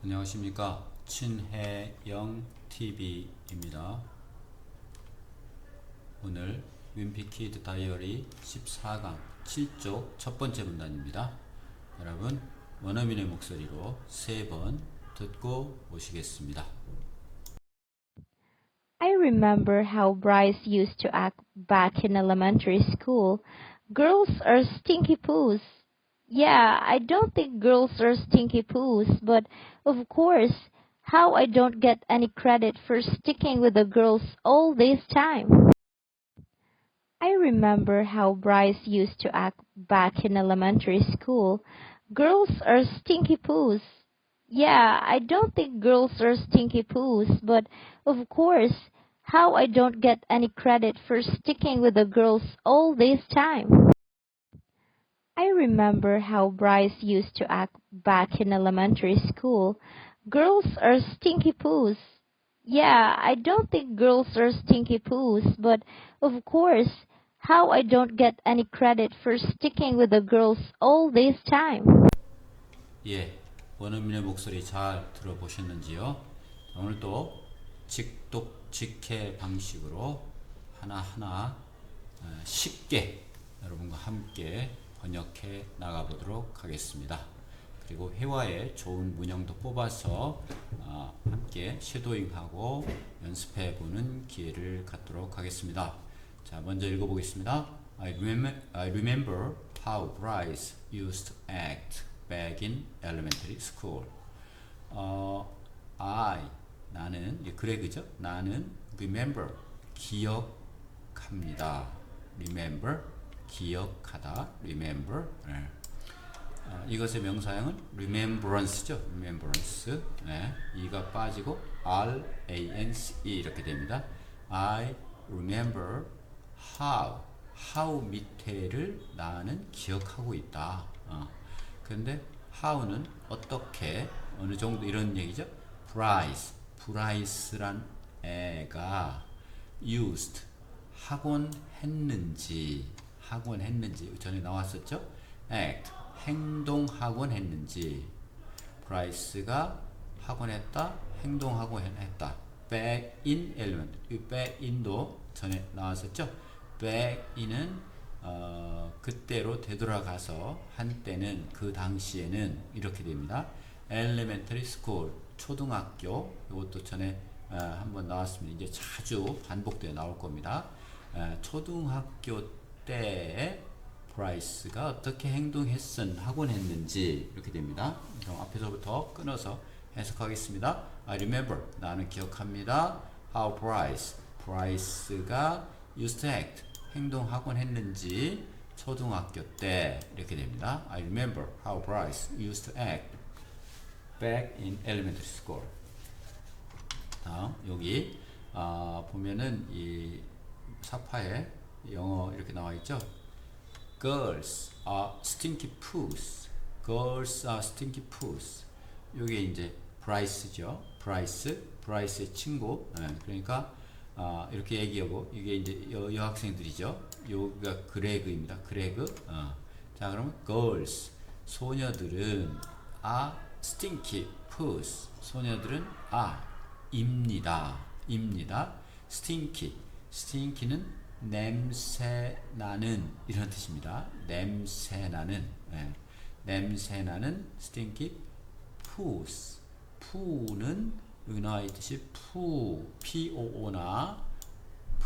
안녕하십니까. 친해영 TV입니다. 오늘 윈피키드 다이어리 14강 7쪽 첫 번째 문단입니다. 여러분 원어민의 목소리로 3번 듣고 오시겠습니다. I remember how Bryce used to act back in elementary school. Girls are stinky poos. Yeah, I don't think girls are stinky poos, but of course, how I don't get any credit for sticking with the girls all this time. I remember how Bryce used to act back in elementary school. Girls are stinky poos. Yeah, I don't think girls are stinky poos, but of course, how I don't get any credit for sticking with the girls all this time. I remember how Bryce used to act back in elementary school. Girls are stinky poos. Yeah, I don't think girls are stinky poos, but of course, how I don't get any credit for sticking with the girls all this time. 예, 원어민의 목소리 잘 들어보셨는지요? 오늘도 직독직해 방식으로 하나하나 쉽게 여러분과 함께 번역해 나가보도록 하겠습니다. 그리고 회화에 좋은 문형도 뽑아서 함께 쉐도잉하고 연습해보는 기회를 갖도록 하겠습니다. 자, 먼저 읽어보겠습니다. I remember how Bryce used to act back in elementary school. 나는 그레그죠. 나는 remember 기억합니다. remember 기억하다. remember. 네. 이것의 명사형은 remembrance죠. remembrance. 네. 이가 빠지고 R-A-N-C 이렇게 됩니다. I remember how 밑에를 나는 기억하고 있다. 그런데 how는 어떻게 어느 정도 이런 얘기죠. Bryce란 애가 used 하곤 했는지 전에 나왔었죠. act 행동하곤 했는지 Bryce가 하곤 했다 행동하곤 했다. back in element 이 back in도 전에 나왔었죠. back in은 그때로 되돌아가서 한때는 그 당시에는 이렇게 됩니다. elementary school 초등학교 이것도 전에 한번 나왔습니다. 이제 자주 반복되어 나올 겁니다. 초등학교 때 브라이스가 어떻게 하곤 했는지 이렇게 됩니다. 그럼 앞에서부터 끊어서 해석하겠습니다. I remember 나는 기억합니다. How Bryce가 used to act 행동하곤 했는지 초등학교 때 이렇게 됩니다. I remember how Bryce used to act back in elementary school. 다음 여기 보면은 이 사파에 영어 이렇게 나와 있죠. Girls are stinky poos. Girls are stinky poos. 이게 이제 브라이스죠. 브라이스의 친구. 그러니까 이렇게 얘기하고 이게 이제 여학생들이죠. 여기가 그레그입니다. 그레그. 자, 그러면 girls 소녀들은 are stinky poos. 소녀들은 입니다. stinky는 냄새 나는 이런 뜻입니다. 냄새 나는 stinky poos. 푸는 여기 나와 있듯이 P-O-O나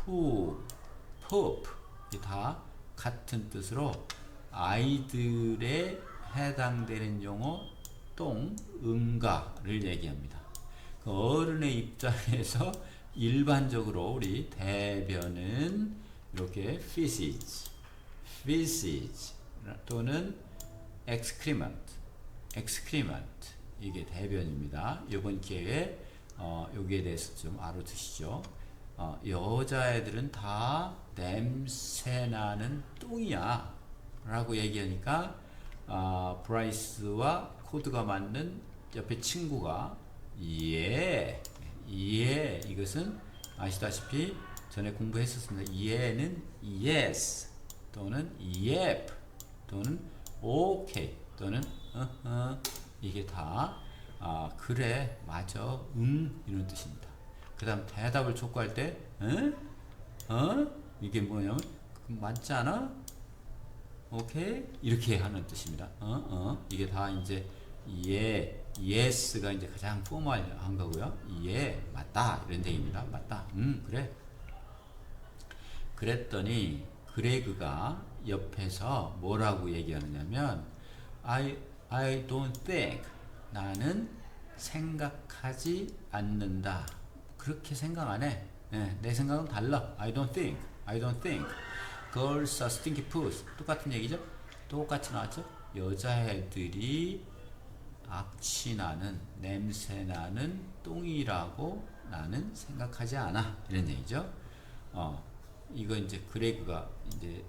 poop 이 다 같은 뜻으로 아이들에 해당되는 용어 응가를 얘기합니다. 그 어른의 입장에서 일반적으로 우리 대변은 이렇게 feces 또는 excrement 이게 대변입니다. 이번 기회에 여기에 대해서 좀 알아두시죠. 여자애들은 다 냄새나는 똥이야 라고 얘기하니까 브라이스와 코드가 맞는 옆에 친구가 이것은 아시다시피 전에 공부했었습니다. 예는 yes 또는 yep 또는 okay 또는 이게 다 그래, 맞아, 이런 뜻입니다. 그 다음 대답을 촉구할 때 이게 뭐냐면 맞지 않아? 오케이? 이렇게 하는 뜻입니다. 이게 다 이제 yes가 이제 가장 포멀한 거고요. 맞다 이런 얘기입니다. 맞다. 그래. 그랬더니 그레그가 옆에서 뭐라고 얘기하느냐면 I don't think 나는 생각하지 않는다. 그렇게 생각 안 해. 내 생각은 달라. I don't think girls are stinky poos. 똑같은 얘기죠? 똑같이 나왔죠? 여자애들이 악취나는 냄새나는 똥이라고 나는 생각하지 않아. 이런 얘기죠. 이거 이제 그레그가 이제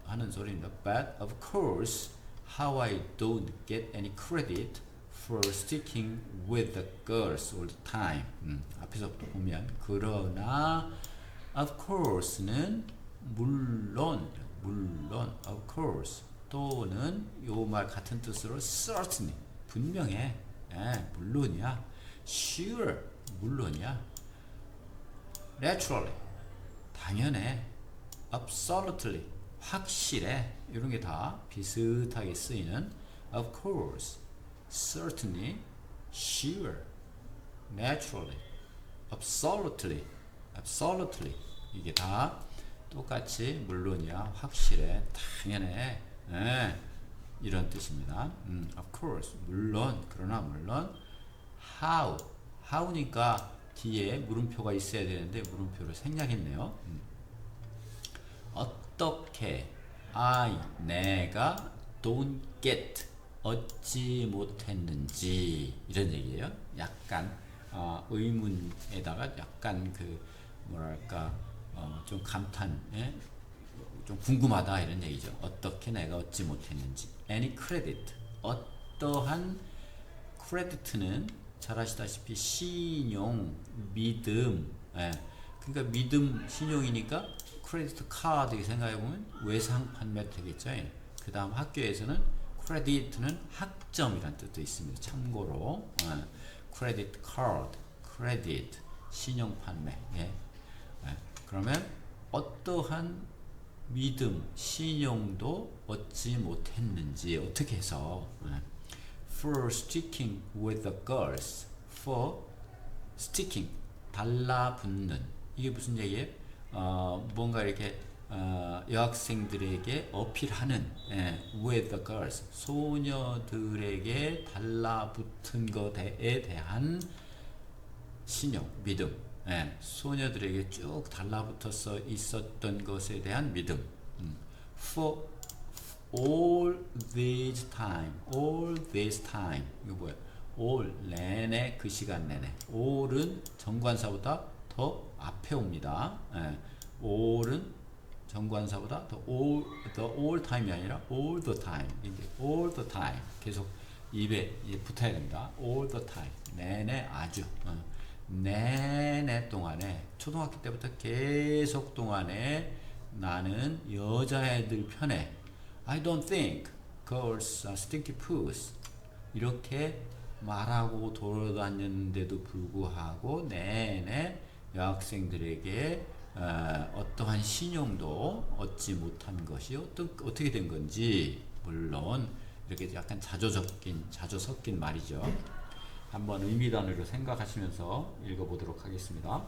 하는 소리입니다. But of course, how I don't get any credit for sticking with the girls all the time. 앞에서부터 보면 그러나 of course는 물론 of course 또는 요 말 같은 뜻으로 certainly 분명해. 물론이야. sure 물론이야. naturally 당연해. absolutely 확실해. 이런 게 다 비슷하게 쓰이는 of course, certainly, sure, naturally, absolutely 이게 다 똑같이 물론이야, 확실해, 당연해, 이런 뜻입니다. of course 물론, 그러나 물론 how니까 뒤에 물음표가 있어야 되는데 물음표를 생략했네요. 어떻게 내가 don't get 얻지 못했는지 이런 얘기예요. 약간 의문에다가 약간 그 뭐랄까 좀 감탄, 좀 궁금하다 이런 얘기죠. 어떻게 내가 얻지 못했는지. any credit 어떠한 credit는 잘 아시다시피 신용, 믿음, 그러니까 믿음, 신용이니까 크레디트 카드 생각해보면 외상 판매 되겠죠. 그 다음 학교에서는 크레디트는 학점이란 뜻도 있습니다. 참고로 크레디트 카드, 크레디트, 신용 판매. 그러면 어떠한 믿음, 신용도 얻지 못했는지 어떻게 해서 for sticking with the girls, for sticking 달라붙는 이게 무슨 얘기예요? 뭔가 이렇게 여학생들에게 어필하는 with the girls 소녀들에게 달라붙은 것에 대한 신용, 믿음, 소녀들에게 쭉 달라붙어서 있었던 것에 대한 믿음. For all this time 이거 뭐야? all 내내 그 시간 내내. all은 정관사보다 더 앞에 옵니다. all은 정관사보다 더 all time이 아니라 all the time. 이게 all the time 계속 입에 붙어야 됩니다. all the time 내내 아주 내내 동안에 초등학교 때부터 계속 동안에 나는 여자애들 편에 I don't think girls are stinky poos 이렇게 말하고 돌아다녔는데도 불구하고 내내 여학생들에게 어떠한 신용도 얻지 못한 것이 어떻게 된 건지 물론 이렇게 약간 자조 섞인 말이죠. 한번 의미단으로 생각하시면서 읽어보도록 하겠습니다.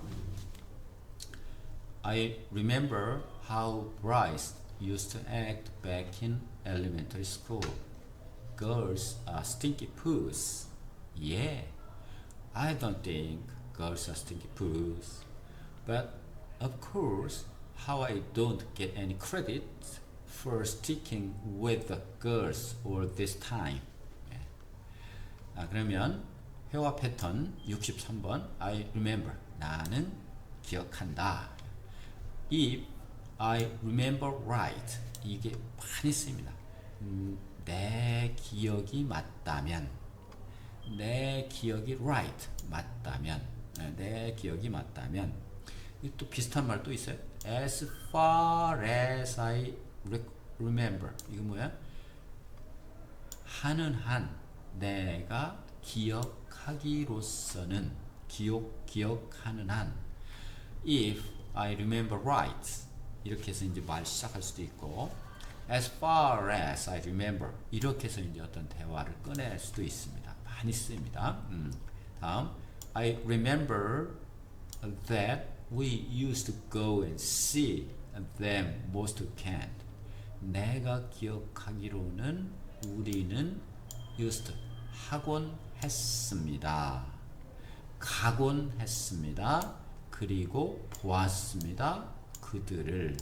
I remember how Bryce used to act back in elementary school. Girls are stinky poos. Yeah, I don't think girls are stinky poos. But of course, how I don't get any credit for sticking with the girls all this time. 그러면 회화 패턴 63번 I remember 나는 기억한다. If I remember right 이게 많이 쓰입니다. 내 기억이 맞다면 내 기억이 right 맞다면 내 기억이 맞다면 또 비슷한 말 또 있어요. As far as I remember 이거 뭐야? 하는 한 내가 기억하는 기억하기로서는 기억하는 한 if I remember right 이렇게 해서 이제 말 시작할 수도 있고 as far as I remember 이렇게 해서 이제 어떤 대화를 꺼낼 수도 있습니다. 많이 쓰입니다. 다음 I remember that we used to go and see them most weekend. 내가 기억하기로는 우리는 used 하곤 했습니다. 가곤 했습니다. 그리고 보았습니다. 그들을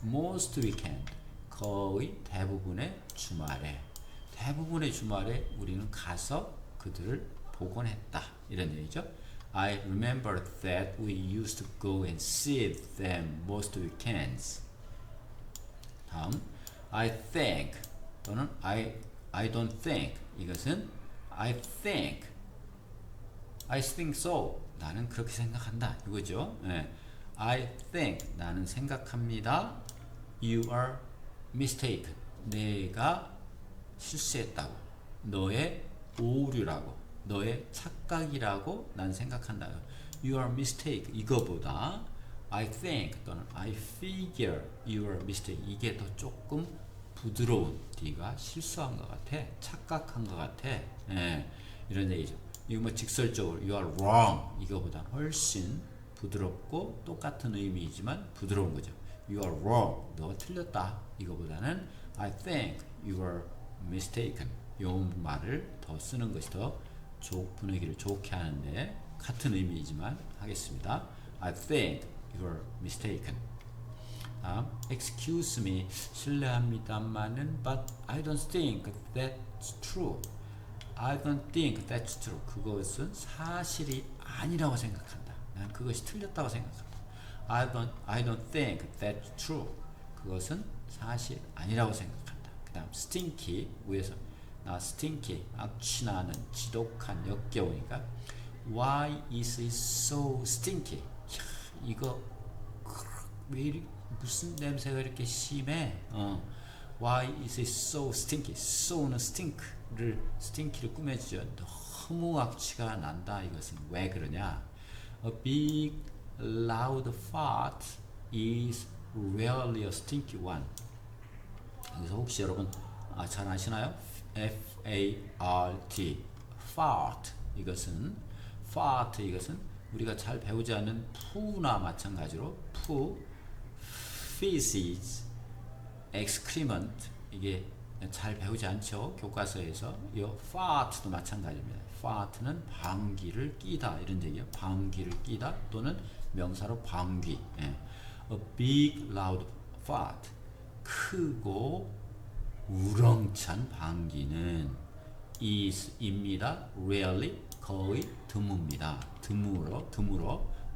most weekend 거의 대부분의 주말에 우리는 가서 그들을 보곤 했다. 이런 얘기죠. I remember that we used to go and see them most weekends. 다음 I think 또는 I don't think 이것은 I think so 나는 그렇게 생각한다 이거죠. 네. I think 나는 생각합니다. You are mistaken 내가 실수했다고 너의 오류라고 너의 착각이라고 난 생각한다. You are mistaken 이거보다 I think 또는 I figure you are mistaken 이게 더 조금 부드러운 네가 실수한 것 같아 착각한 것 같아 이런 얘기죠. 이거 뭐 직설적으로 you are wrong 이거보다 훨씬 부드럽고 똑같은 의미이지만 부드러운 거죠. You are wrong 너가 틀렸다 이거보다는 I think you are mistaken 이 말을 더 쓰는 것이 더 분위기를 좋게 하는데 같은 의미이지만 하겠습니다. I think you are mistaken. Excuse me 실례합니다만은 but I don't think that's true. I don't think that's true. 그것은 사실이 아니라고 생각한다. 난 그것이 틀렸다고 생각한다. I don't think that's true. 그것은 사실 아니라고 생각한다. 그 다음 stinky 위에서 나 stinky 악취나는 지독한 역겨우니까 Why is it so stinky? 야, 이거 왜 이리 무슨 냄새가 이렇게 심해? Why is it so stinky? so는 stinky를 꾸며주죠. 너무 악취가 난다. 이것은 왜 그러냐? A big loud fart is rarely a stinky one. 여기서 혹시 여러분 잘 아시나요? F-A-R-T fart 이것은 우리가 잘 배우지 않는 푸나 마찬가지로 feces, excrement 이게 잘 배우지 않죠 교과서에서. 이 fart도 마찬가지입니다. fart는 방귀를 끼다 이런 얘기예요. 방귀를 끼다 또는 명사로 방귀. A big loud fart 크고 우렁찬 방귀는 is입니다. rarely 거의 드뭅니다. 드물어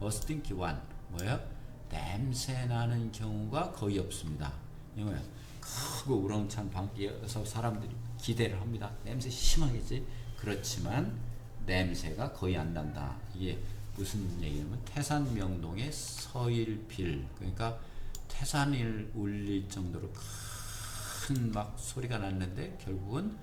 a stinky one 뭐예요? 냄새 나는 경우가 거의 없습니다. 이거야. 크고 우렁찬 방귀여서 사람들이 기대를 합니다. 냄새 심하겠지? 그렇지만 냄새가 거의 안 난다. 이게 무슨 얘기냐면 태산명동의 서일빌 그러니까 태산을 울릴 정도로 큰 막 소리가 났는데 결국은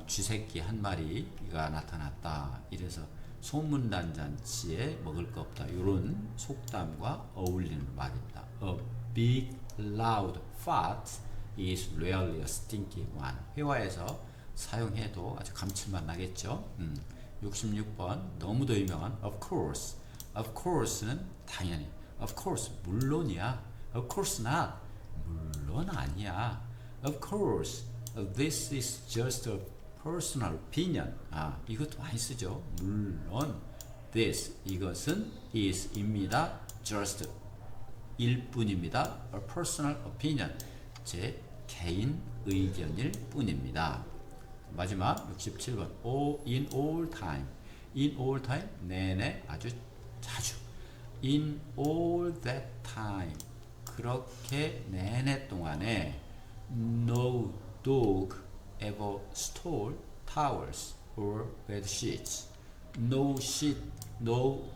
쥐새끼 한 마리가 나타났다. 이래서 소문단잔치에 먹을 거 없다. 이런 속담과 어울리는 말입니다. A big loud fart is rarely a stinky one. 회화에서 사용해도 아주 감칠맛 나겠죠. 66번 너무도 유명한 of course. Of course는 당연히. Of course 물론이야. Of course not. 물론 아니야. Of course this is just a personal opinion. 이것도 많이 쓰죠. 물론 this 이것은 is입니다. just 일뿐입니다. A personal opinion 제 개인 의견일 뿐입니다. 마지막 67번 in all time. in all time 내내 아주 자주. in all that time 그렇게 내내 동안에 no dog ever stole towels or bed sheets. No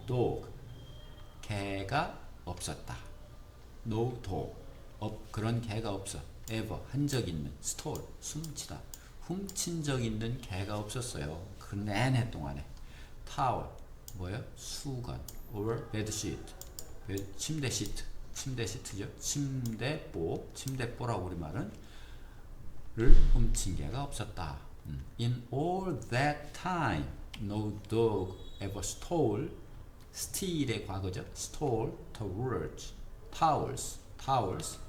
dog 개가 없었다. No dog 그런 개가 없어. ever 한 적 있는 stole 훔치다 훔친 적 있는 개가 없었어요. 그 내내 동안에. towel 뭐예요? 수건 or bedsheet 침대 시트 침대 시트죠. 침대뽀라고 우리 말은 를 훔친 개가 없었다. In all that time no dog ever stole steal의 과거죠. stole towels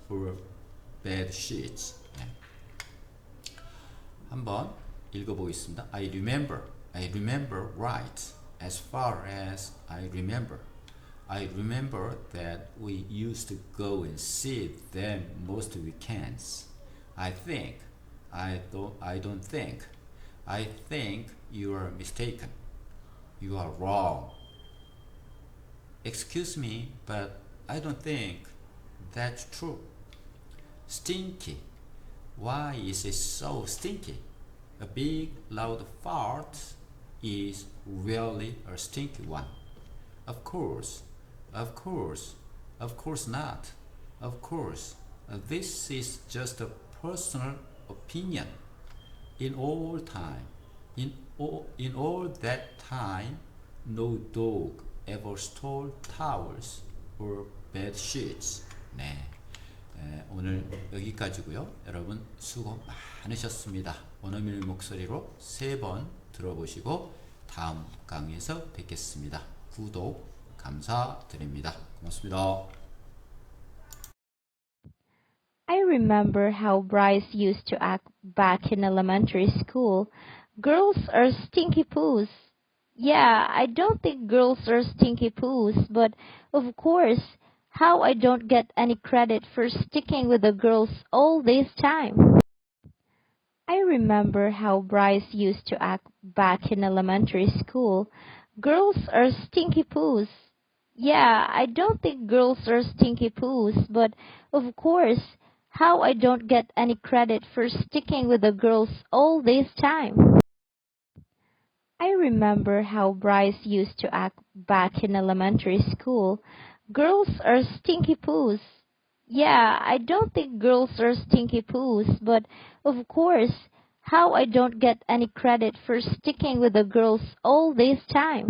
or bed sheets. 네. 한번 읽어보겠습니다. I remember right as far as I remember that we used to go and see them most weekends. I think you are mistaken. You are wrong. Excuse me, but I don't think that's true. Stinky. Why is it so stinky? A big, loud fart is really a stinky one. Of course not. Of course, this is just a personal opinion. In all that time, no dog ever stole towels or bed sheets. 네, 오늘 여기까지고요. 여러분 수고 많으셨습니다. 원어민의 목소리로 3번 들어보시고 다음 강의에서 뵙겠습니다. 구독 감사드립니다. 고맙습니다. I remember how Bryce used to act back in elementary school. Girls are stinky poos. Yeah, I don't think girls are stinky poos, but of course, how I don't get any credit for sticking with the girls all this time. I remember how Bryce used to act back in elementary school. Girls are stinky poos. Yeah, I don't think girls are stinky poos, but of course, how I don't get any credit for sticking with the girls all this time. I remember how Bryce used to act back in elementary school. Girls are stinky poos. Yeah, I don't think girls are stinky poos, but of course, how I don't get any credit for sticking with the girls all this time.